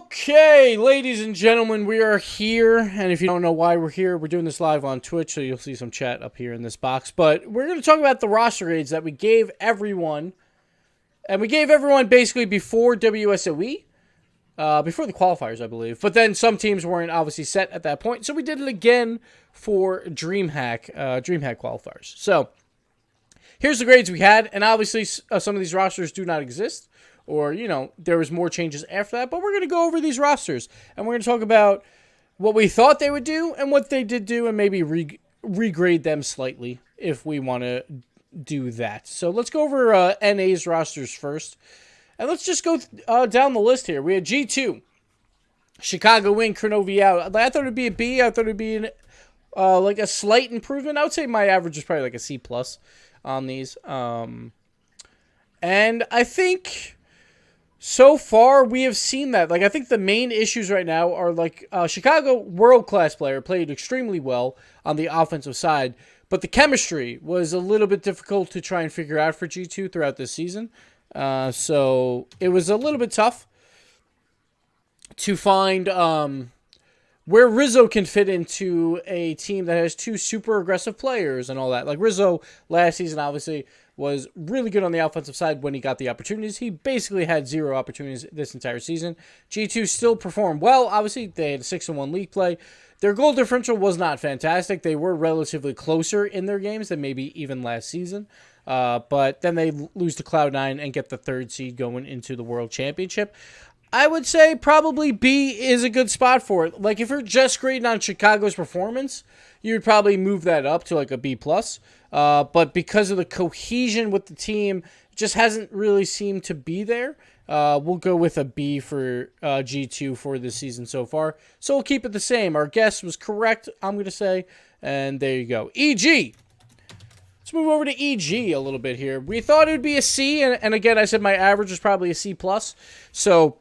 Okay, ladies and gentlemen, we are here, and if you don't know why we're here, we're doing this live on Twitch, so you'll see some chat up here in this box, but we're going to talk about the roster grades that we gave everyone, and we gave everyone basically before WSOE, before the qualifiers, I believe, but then some teams weren't obviously set at that point, so we did it again for DreamHack qualifiers. So, here's the grades we had, and obviously some of these rosters do not exist. Or, there was more changes after that. But we're going to go over these rosters. And we're going to talk about what we thought they would do and what they did do. And maybe regrade them slightly if we want to do that. So let's go over NA's rosters first. And let's just go down the list here. We had G2. Chicago in, Kronovi out. I thought it would be a B. I thought it would be like a slight improvement. I would say my average is probably like a C+ on these. And I think... so far, we have seen that. I think the main issues right now are, Chicago, world-class player, played extremely well on the offensive side, but the chemistry was a little bit difficult to try and figure out for G2 throughout this season. So it was a little bit tough to find where Rizzo can fit into a team that has two super aggressive players and all that. Like Rizzo last season, obviously, was really good on the offensive side when he got the opportunities. He basically had zero opportunities this entire season. G2 still performed well. Obviously, they had a 6-1 league play. Their goal differential was not fantastic. They were relatively closer in their games than maybe even last season. But then they lose to Cloud9 and get the third seed going into the World Championship. I would say probably B is a good spot for it. If you're just grading on Chicago's performance, you would probably move that up to a B+. But because of the cohesion with the team, it just hasn't really seemed to be there. We'll go with a B for G2 for this season so far. So we'll keep it the same. Our guess was correct, I'm going to say. And there you go. EG. Let's move over to EG a little bit here. We thought it would be a C. And again, I said my average was probably a C+. So...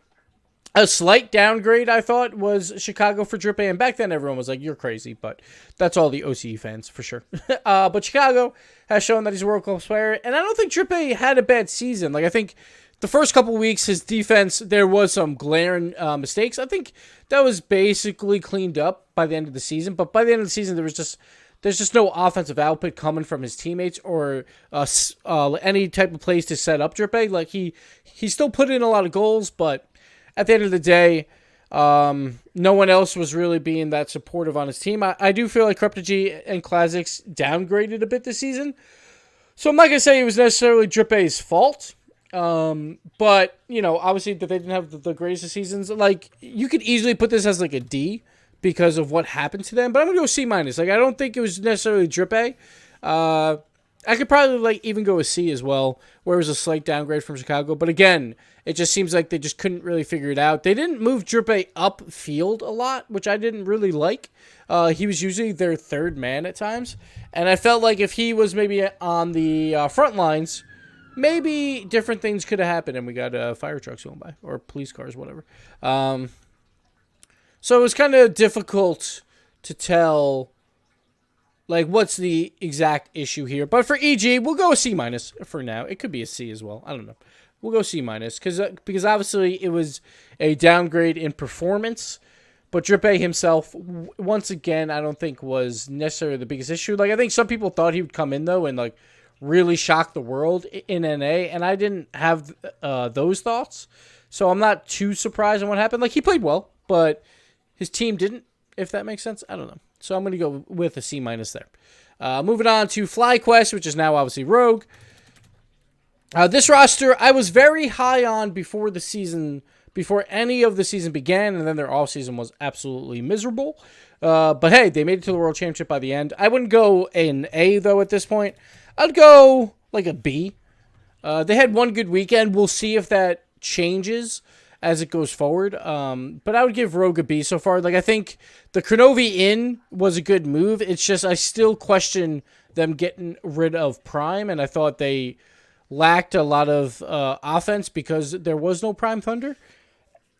a slight downgrade, I thought, was Chicago for Drippe, and back then everyone was like, you're crazy, but that's all the OCE fans, for sure. But Chicago has shown that he's a world-class player, and I don't think Drippe had a bad season. I think the first couple weeks, his defense, there was some glaring mistakes. I think that was basically cleaned up by the end of the season, but by the end of the season, there's just no offensive output coming from his teammates or any type of plays to set up Drippe. He still put in a lot of goals, but at the end of the day, no one else was really being that supportive on his team. I do feel like Kreptegy and Classics downgraded a bit this season. So I'm not going to say it was necessarily Drippe's fault. But, obviously that they didn't have the greatest of seasons. You could easily put this as a D because of what happened to them. But I'm going to go C-. I don't think it was necessarily Drippe. I could probably even go with C as well, where it was a slight downgrade from Chicago. But again, it just seems like they just couldn't really figure it out. They didn't move Drippe upfield a lot, which I didn't really like. He was usually their third man at times. And I felt like if he was maybe on the front lines, maybe different things could have happened. And we got fire trucks going by, or police cars, whatever. So it was kind of difficult to tell... what's the exact issue here? But for EG, we'll go a C- for now. It could be a C as well. I don't know. We'll go C- because obviously it was a downgrade in performance. But Drippe himself, once again, I don't think was necessarily the biggest issue. I think some people thought he would come in, though, and, really shock the world in NA. And I didn't have those thoughts. So I'm not too surprised on what happened. He played well, but his team didn't, if that makes sense. I don't know. So I'm going to go with a C- there. Moving on to FlyQuest, which is now obviously Rogue. This roster, I was very high on before any of the season began, and then their offseason was absolutely miserable. But hey, they made it to the World Championship by the end. I wouldn't go an A, though, at this point. I'd go a B. They had one good weekend. We'll see if that changes as it goes forward. But I would give Rogue a B so far. I think the Kronovi in was a good move. It's just I still question them getting rid of Prime, and I thought they lacked a lot of offense because there was no Prime Thunder.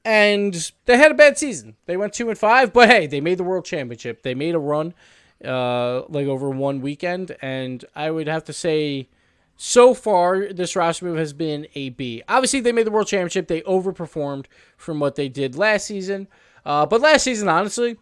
And they had a bad season. They went 2-5, but hey, they made the World Championship. They made a run over one weekend, and I would have to say so far, this roster move has been a B. Obviously, they made the World Championship. They overperformed from what they did last season. But last season, honestly,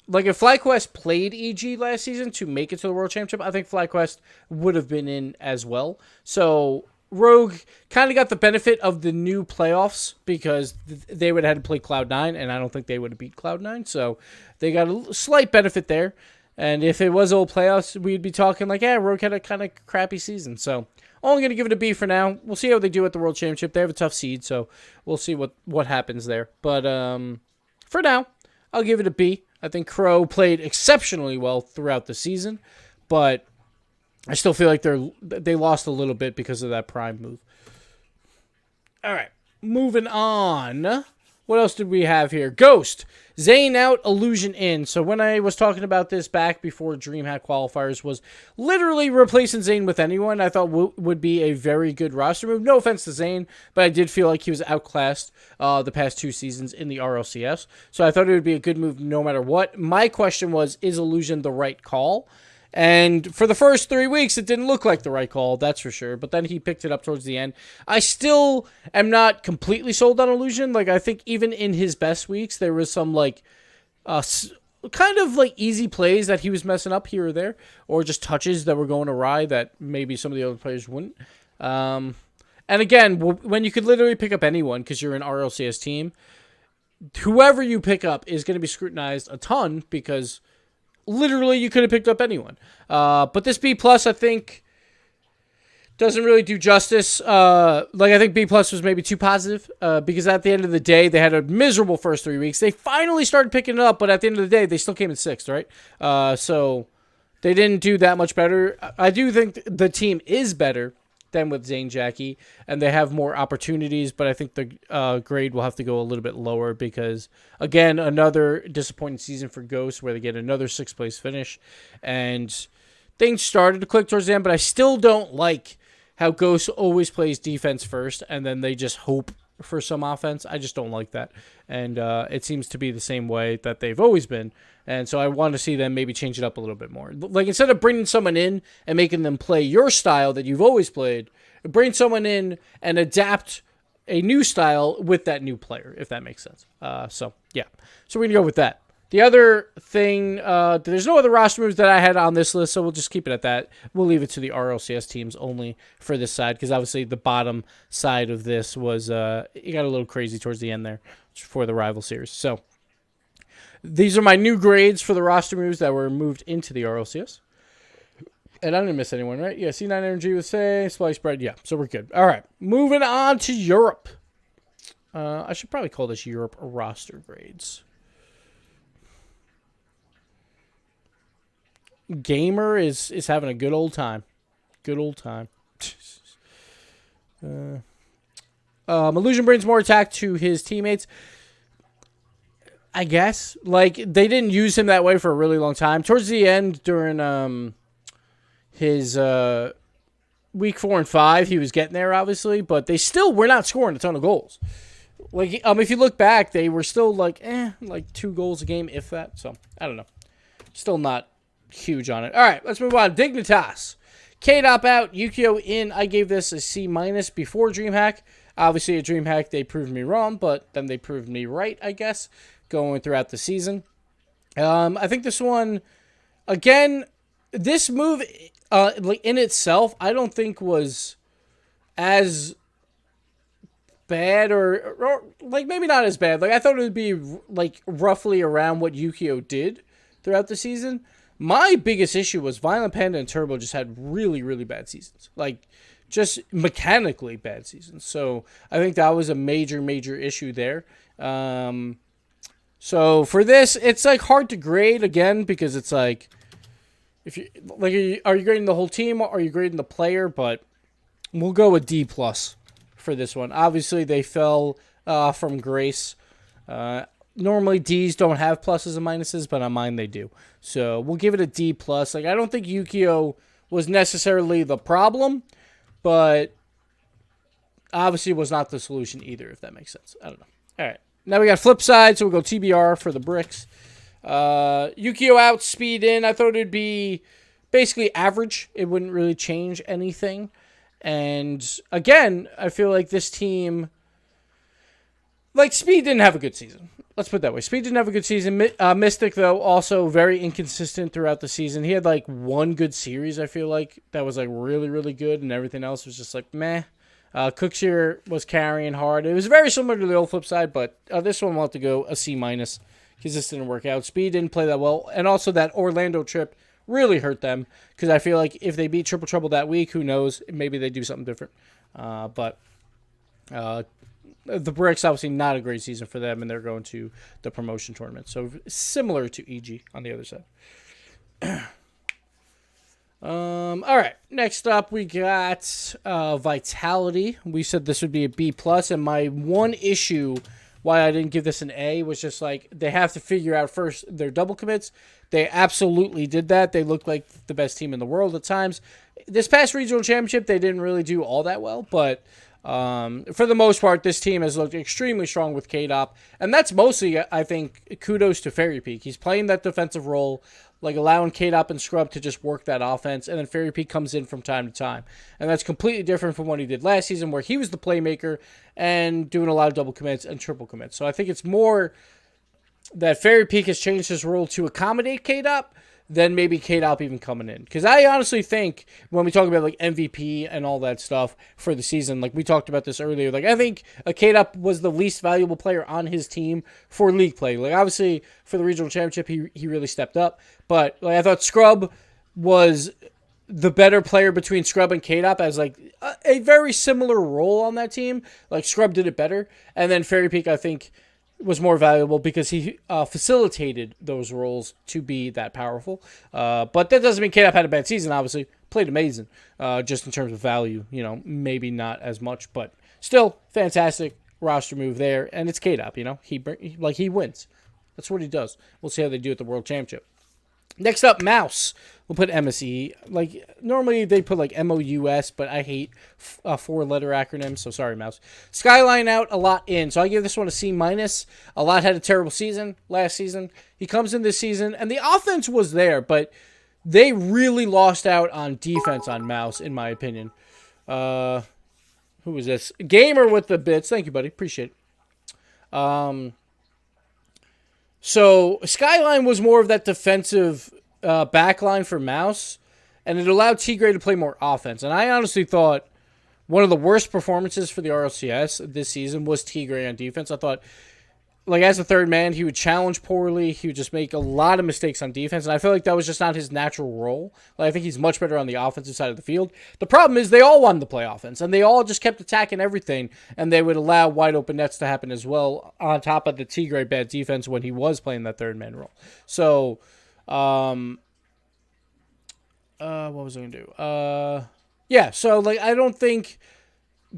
like if FlyQuest played EG last season to make it to the World Championship, I think FlyQuest would have been in as well. So Rogue kind of got the benefit of the new playoffs because they would have had to play Cloud9, and I don't think they would have beat Cloud9. So they got a slight benefit there. And if it was old playoffs, we'd be talking like, yeah, Rogue had a kind of crappy season. So only going to give it a B for now. We'll see how they do at the World Championship. They have a tough seed, so we'll see what happens there. But for now, I'll give it a B. I think Crow played exceptionally well throughout the season, but I still feel like they lost a little bit because of that Prime move. All right, moving on. What else did we have here? Ghost. Zane out, Illusion in. So when I was talking about this back before DreamHack qualifiers was literally replacing Zane with anyone, I thought would be a very good roster move. No offense to Zane, but I did feel like he was outclassed the past 2 seasons in the RLCS. So I thought it would be a good move no matter what. My question was, is Illusion the right call? And for the first 3 weeks, it didn't look like the right call, that's for sure. But then he picked it up towards the end. I still am not completely sold on Illusion. Like, I think even in his best weeks, there was some, like, kind of, like, easy plays that he was messing up here or there. Or just touches that were going awry that maybe some of the other players wouldn't. And again, when you could literally pick up anyone because you're an RLCS team, whoever you pick up is going to be scrutinized a ton because literally you could have picked up anyone. But this B+, I think, doesn't really do justice. I think B+ was maybe too positive because at the end of the day, they had a miserable first 3 weeks. They finally started picking it up, but at the end of the day, they still came in 6th, right? So they didn't do that much better. I do think the team is better than with Zane Jackie, and they have more opportunities, but I think the grade will have to go a little bit lower because, again, another disappointing season for Ghost where they get another 6th place finish, and things started to click towards the end, but I still don't like how Ghost always plays defense first, and then they just hope for some offense. I just don't like that, and it seems to be the same way that they've always been. And so I want to see them maybe change it up a little bit more. Like, instead of bringing someone in and making them play your style that you've always played, bring someone in and adapt a new style with that new player, if that makes sense. So we're going to go with that. The other thing, there's no other roster moves that I had on this list, so we'll just keep it at that. We'll leave it to the RLCS teams only for this side, because obviously the bottom side of this was, it got a little crazy towards the end there for the rival series. So these are my new grades for the roster moves that were moved into the RLCS. And I didn't miss anyone, right? Yeah, C9 Energy was say, Splice Bread. Yeah, so we're good. All right, moving on to Europe. I should probably call this Europe roster grades. Gamer is having a good old time. Good old time. Illusion brings more attack to his teammates. I guess. Like, they didn't use him that way for a really long time. Towards the end, during his week 4 and 5, he was getting there, obviously, but they still were not scoring a ton of goals. Like, if you look back, they were still like 2 goals a game, if that. So, I don't know. Still not huge on it. All right, let's move on. Dignitas. K-Dop out, Yukio in. I gave this a C- before DreamHack. Obviously, at DreamHack, they proved me wrong, but then they proved me right, I guess, going throughout the season. I think this one, again, this move, in itself, I don't think was as bad or maybe not as bad. Like, I thought it would be, roughly around what Yukio did throughout the season. My biggest issue was Violent Panda and Turbo just had really, really bad seasons. Just mechanically bad seasons. So I think that was a major, major issue there. So for this, it's hard to grade again because it's if you are you grading the whole team or are you grading the player? But we'll go with D+ for this one. Obviously, they fell from grace. Normally, Ds don't have pluses and minuses, but on mine they do. So we'll give it a D+. I don't think Yukio was necessarily the problem, but obviously was not the solution either, if that makes sense. I don't know. All right. Now we got flip side, so we'll go TBR for the bricks. Yukio out, speed in. I thought it'd be basically average. It wouldn't really change anything. And again, I feel like this team, like Speed didn't have a good season. Let's put it that way. Speed didn't have a good season. Mystic, though, also very inconsistent throughout the season. He had like one good series, I feel like, that was like really, really good, and everything else was just like meh. Cooksier was carrying hard. It was very similar to the old flip side, but this one will have to go a C- because this didn't work out. Speed didn't play that well, and also that Orlando trip really hurt them because I feel like if they beat Triple Trouble that week, who knows? Maybe they do something different. But the Bricks, obviously not a great season for them, and they're going to the promotion tournament. So similar to EG on the other side. All right. Next up, we got Vitality. We said this would be a B+, and my one issue why I didn't give this an A was just like they have to figure out first their double commits. They absolutely did that. They looked like the best team in the world at times. This past regional championship, they didn't really do all that well, but for the most part, this team has looked extremely strong with K-Dop, and that's mostly, I think, kudos to Fairy Peak. He's playing that defensive role, like allowing K-Dop and Scrub to just work that offense, and then Fairy Peak comes in from time to time. And that's completely different from what he did last season, where he was the playmaker and doing a lot of double commits and triple commits. So I think it's more that Fairy Peak has changed his role to accommodate K-Dop than maybe K-Dop even coming in. Because I honestly think when we talk about like MVP and all that stuff for the season, like we talked about this earlier, like I think K-Dop was the least valuable player on his team for league play. Like obviously for the regional championship, he really stepped up. But like I thought Scrub was the better player between Scrub and K-Dop as like a very similar role on that team. Like Scrub did it better. And then Fairy Peak, I think, was more valuable because he facilitated those roles to be that powerful. But that doesn't mean K-Dop had a bad season, obviously. Played amazing, just in terms of value. You know, maybe not as much, but still fantastic roster move there. And it's K-Dop, you know. He wins. That's what he does. We'll see how they do at the World Championship. Next up, Mouse. We'll put MSE. Like, normally they put like MOUS, but I hate four-letter acronyms, so sorry, Mouse. Skyline out, a lot in. So I give this one a C-. A lot had a terrible season last season. He comes in this season, and the offense was there, but they really lost out on defense on Mouse, in my opinion. Who was this? Gamer with the bits. Thank you, buddy. Appreciate it. So Skyline was more of that defensive backline for Mouse, and it allowed Tigray to play more offense. And I honestly thought one of the worst performances for the RLCS this season was Tigray on defense. I thought, like, as a third man, he would challenge poorly. He would just make a lot of mistakes on defense, and I feel like that was just not his natural role. Like, I think he's much better on the offensive side of the field. The problem is they all wanted to play offense, and they all just kept attacking everything, and they would allow wide open nets to happen as well, on top of the Tigray bad defense when he was playing that third man role. So, what was I going to do? Yeah, so, like, I don't think,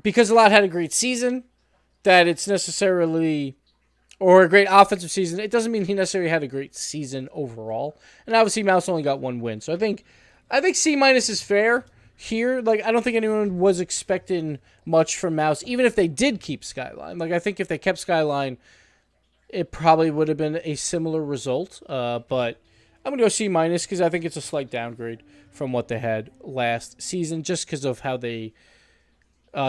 because a lot had a great season, that it's necessarily, or a great offensive season, it doesn't mean he necessarily had a great season overall. And obviously, Mouse only got one win. So I think C- is fair here. Like, I don't think anyone was expecting much from Mouse, even if they did keep Skyline. Like, I think if they kept Skyline, it probably would have been a similar result. But I'm going to go C- because I think it's a slight downgrade from what they had last season, just because of how they,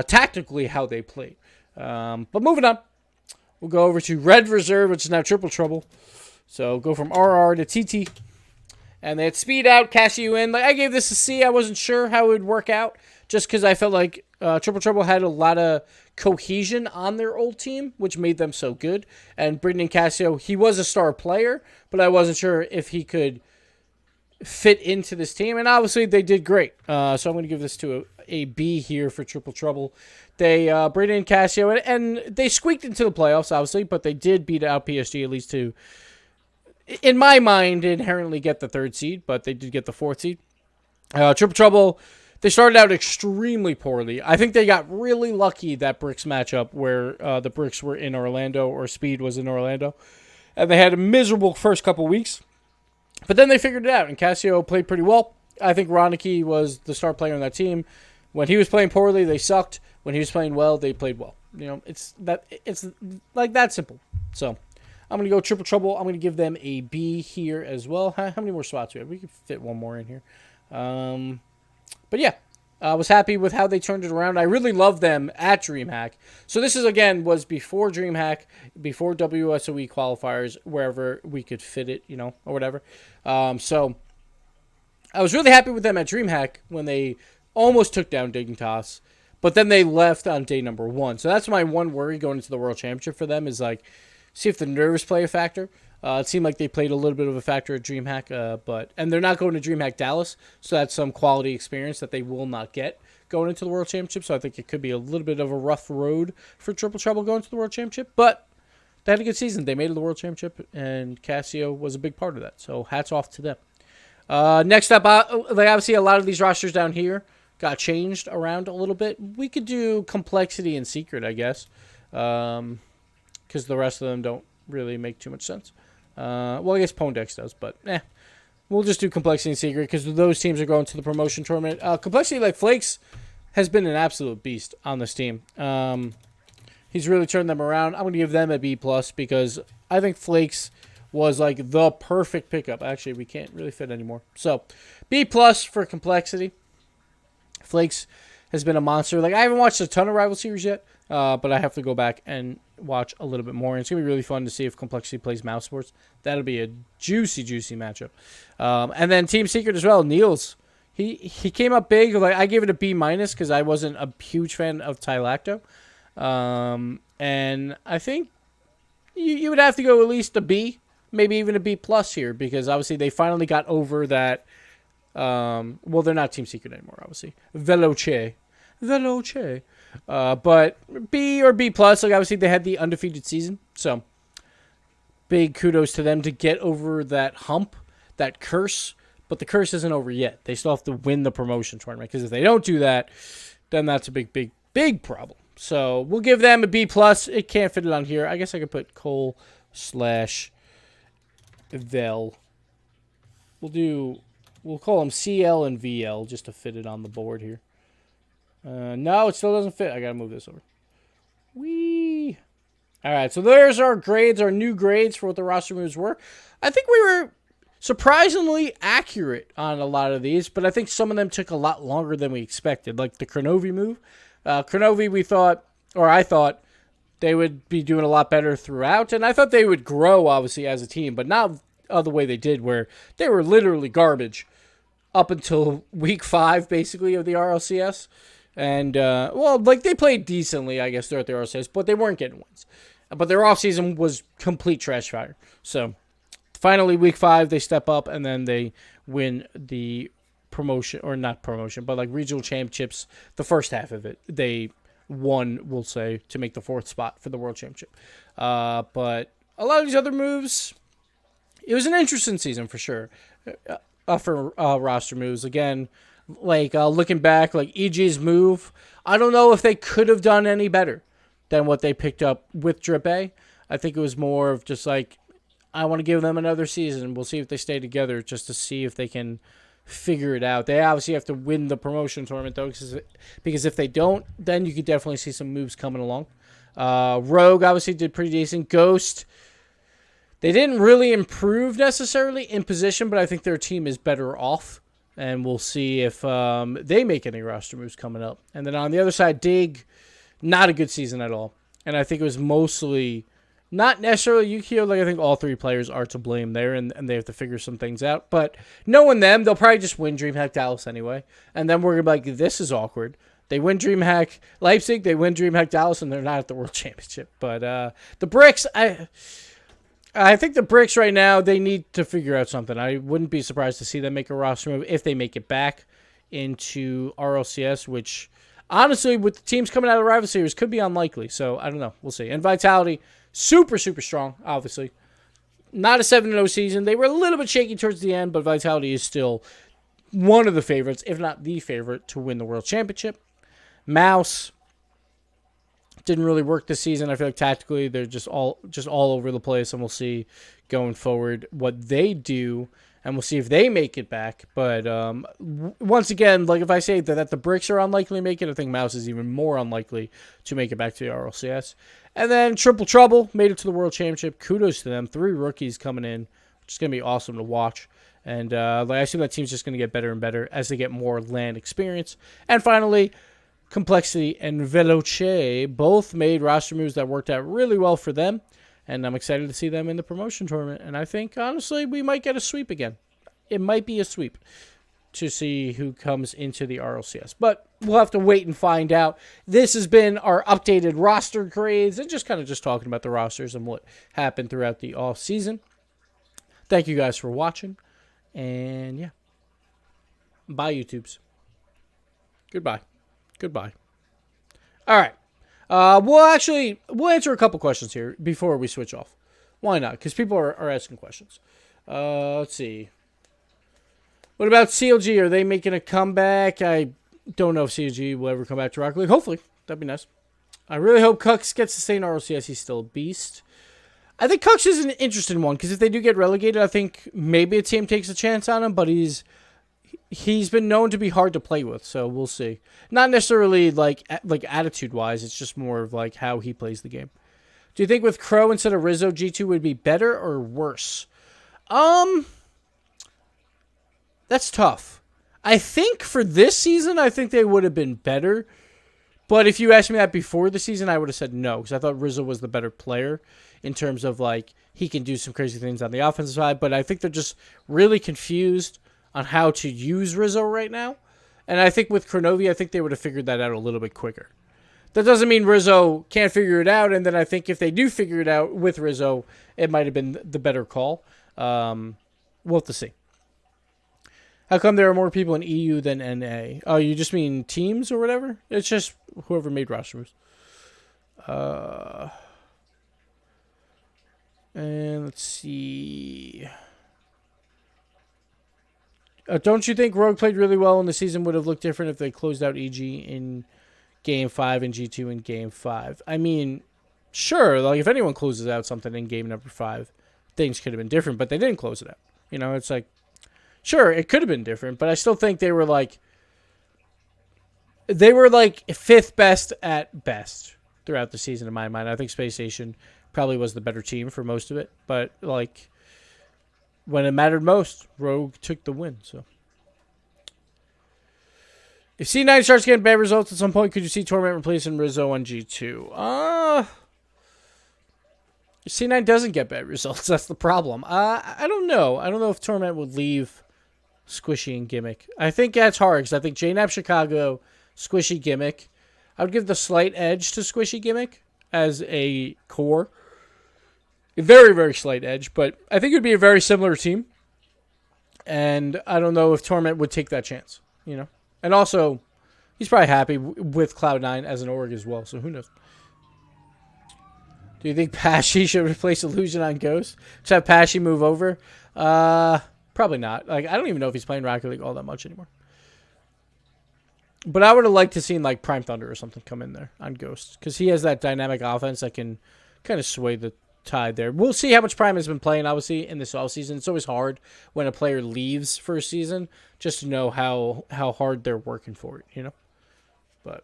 tactically, how they played. But moving on. We'll go over to Red Reserve, which is now Triple Trouble. So go from RR to TT. And they had Speed out, Casio in. Like, I gave this a C. I wasn't sure how it would work out, just because I felt like Triple Trouble had a lot of cohesion on their old team, which made them so good. And Brendan Casio, he was a star player, but I wasn't sure if he could fit into this team. And obviously, they did great. So I'm going to give this to a B here for Triple Trouble. They bring in Casio, and they squeaked into the playoffs, obviously, but they did beat out PSG at least to, in my mind, inherently get the third seed, but they did get the fourth seed. Triple Trouble, they started out extremely poorly. I think they got really lucky that Bricks matchup where the Bricks were in Orlando or Speed was in Orlando, and they had a miserable first couple weeks. But then they figured it out, and Casio played pretty well. I think Ronicky was the star player on that team. When he was playing poorly, they sucked. When he was playing well, they played well. You know, it's like that simple. So I'm going to go Triple Trouble. I'm going to give them a B here as well. How many more spots do we have? We can fit one more in here. But yeah, I was happy with how they turned it around. I really love them at DreamHack. So this is, again, was before DreamHack, before WSOE qualifiers, wherever we could fit it, or whatever. So I was really happy with them at DreamHack when they almost took down Dignitas, but then they left on day number 1. So that's my one worry going into the World Championship for them is, see if the nerves play a factor. It seemed like they played a little bit of a factor at DreamHack, and they're not going to DreamHack Dallas, so that's some quality experience that they will not get going into the World Championship. So I think it could be a little bit of a rough road for Triple Trouble going to the World Championship, but they had a good season. They made it to the World Championship, and Casio was a big part of that. So hats off to them. Next up, obviously a lot of these rosters down here got changed around a little bit. We could do Complexity and Secret, I guess, because the rest of them don't really make too much sense. Well, I guess Pondex does, but we'll just do Complexity and Secret because those teams are going to the promotion tournament. Complexity, like Flakes, has been an absolute beast on this team. He's really turned them around. I'm going to give them a B+ because I think Flakes was like the perfect pickup. Actually, we can't really fit anymore. So, B+ for Complexity. Flakes has been a monster. Like, I haven't watched a ton of Rival Series yet, but I have to go back and watch a little bit more. And it's going to be really fun to see if Complexity plays Mouse Sports. That'll be a juicy, juicy matchup. And then Team Secret as well. Niels, he came up big. Like, I gave it a B- because I wasn't a huge fan of Tylacto. And I think you would have to go at least a B, maybe even a B+ here, because obviously they finally got over that. Well, they're not Team Secret anymore, obviously. Veloce. But B or B+, like obviously they had the undefeated season, so big kudos to them to get over that hump, that curse, but the curse isn't over yet. They still have to win the promotion tournament, because if they don't do that, then that's a big problem. So we'll give them a B+. It can't fit it on here. I guess I could put Cole / Vel. We'll call them CL and VL just to fit it on the board here. No, it still doesn't fit. I got to move this over. Whee! All right, so there's our grades, our new grades for what the roster moves were. I think we were surprisingly accurate on a lot of these, but I think some of them took a lot longer than we expected, like the Kronovi move. Kronovi, I thought they would be doing a lot better throughout, and I thought they would grow, obviously, as a team, but not the way they did, where they were literally garbage up until week 5, basically, of the RLCS. And, they played decently, I guess, throughout the RLCS, but they weren't getting wins. But their offseason was complete trash fire. So, finally, week 5, they step up, and then they win the promotion, or not promotion, but, regional championships, the first half of it. They won, we'll say, to make the 4th spot for the World Championship. But a lot of these other moves, it was an interesting season, for sure. For roster moves. Again, looking back, EG's move, I don't know if they could have done any better than what they picked up with Drip A. I think it was more of just I want to give them another season. We'll see if they stay together just to see if they can figure it out. They obviously have to win the promotion tournament, though, because if they don't, then you could definitely see some moves coming along. Rogue obviously did pretty decent. Ghost, they didn't really improve necessarily in position, but I think their team is better off. And we'll see if they make any roster moves coming up. And then on the other side, Dig, not a good season at all. And I think it was mostly, not necessarily Yukio. I think all 3 players are to blame there, and they have to figure some things out. But knowing them, they'll probably just win DreamHack Dallas anyway. And then we're going to be like, this is awkward. They win DreamHack Leipzig, they win DreamHack Dallas, and they're not at the World Championship. But the Bricks, I think the Bricks right now, they need to figure out something. I wouldn't be surprised to see them make a roster move if they make it back into RLCS, which, honestly, with the teams coming out of the Rival Series, could be unlikely. So, I don't know. We'll see. And Vitality, super, super strong, obviously. Not a 7-0 season. They were a little bit shaky towards the end, but Vitality is still one of the favorites, if not the favorite, to win the World Championship. Mouse didn't really work this season. I feel like tactically they're just all over the place, and we'll see going forward what they do, and we'll see if they make it back. But once again, if I say that the Bricks are unlikely to make it, I think Mouse is even more unlikely to make it back to the RLCS. And then Triple Trouble made it to the World Championship. Kudos to them. 3 rookies coming in It's going to be awesome to watch. And I assume that team's just going to get better and better as they get more land experience. And finally, Complexity and Veloce both made roster moves that worked out really well for them. And I'm excited to see them in the promotion tournament. And I think, honestly, we might get a sweep again. It might be a sweep to see who comes into the RLCS. But we'll have to wait and find out. This has been our updated roster grades and just kind of just talking about the rosters and what happened throughout the off season. Thank you guys for watching. And yeah. Bye, YouTubes. Goodbye. Goodbye. All right. We'll answer a couple questions here before we switch off. Why not? Because people are asking questions. Let's see. What about CLG? Are they making a comeback? I don't know if CLG will ever come back to Rocket League. Hopefully. That'd be nice. I really hope Cux gets to stay in RLCS. He's still a beast. I think Cux is an interesting one because if they do get relegated, I think maybe a team takes a chance on him, but he's been known to be hard to play with, so we'll see. Not necessarily like attitude-wise, it's just more of like how he plays the game. Do you think with Crow instead of Rizzo, G2 would be better or worse? That's tough. I think for this season, I think they would have been better. But if you asked me that before the season, I would have said no, because I thought Rizzo was the better player in terms of like he can do some crazy things on the offensive side. But I think they're just really confused on how to use Rizzo right now. And I think with Kronovi, I think they would have figured that out a little bit quicker. That doesn't mean Rizzo can't figure it out. And then I think if they do figure it out with Rizzo, it might have been the better call. We'll have to see. How come there are more people in EU than NA? Oh, you just mean teams or whatever? It's just whoever made roster moves. And let's see. Don't you think Rogue played really well and the season would have looked different if they closed out EG in Game 5 and G2 in Game 5? I mean, sure. Like if anyone closes out something in Game number 5, things could have been different, but they didn't close it out. You know, it's like, sure, it could have been different, but I still think they were like fifth best at best throughout the season in my mind. I think Space Station probably was the better team for most of it, but like when it mattered most, Rogue took the win. So if C9 starts getting bad results at some point, could you see Torment replacing Rizzo on G2? C9 doesn't get bad results. That's the problem. I don't know. I don't know if Torment would leave Squishy and Gimmick. I think that's hard because I think JNAP Chicago, Squishy, Gimmick. I would give the slight edge to Squishy, Gimmick as a core. A very, very slight edge, but I think it would be a very similar team. And I don't know if Torment would take that chance, you know. And also, he's probably happy with Cloud9 as an org as well, so who knows. Do you think Pashy should replace Illusion on Ghost? Just have Pashy move over? Probably not. Like I don't even know if he's playing Rocket League all that much anymore. But I would have liked to seen like Prime Thunder or something come in there on Ghost because he has that dynamic offense that can kind of sway the tide there. We'll see how much Prime has been playing, obviously, in this offseason. It's always hard when a player leaves for a season just to know how hard they're working for it, you know? But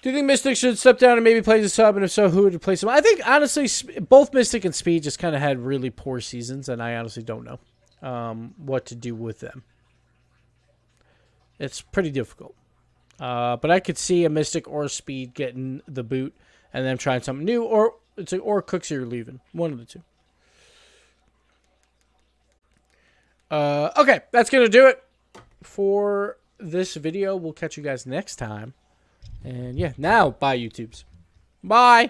do you think Mystic should step down and maybe play the sub? And if so, who would replace him? I think, honestly, both Mystic and Speed just kind of had really poor seasons, and I honestly don't know what to do with them. It's pretty difficult. But I could see a Mystic or a Speed getting the boot and then trying something new, or Cooksy or leaving. One of the two. Okay, that's going to do it for this video. We'll catch you guys next time. And yeah, now, bye, YouTubes. Bye.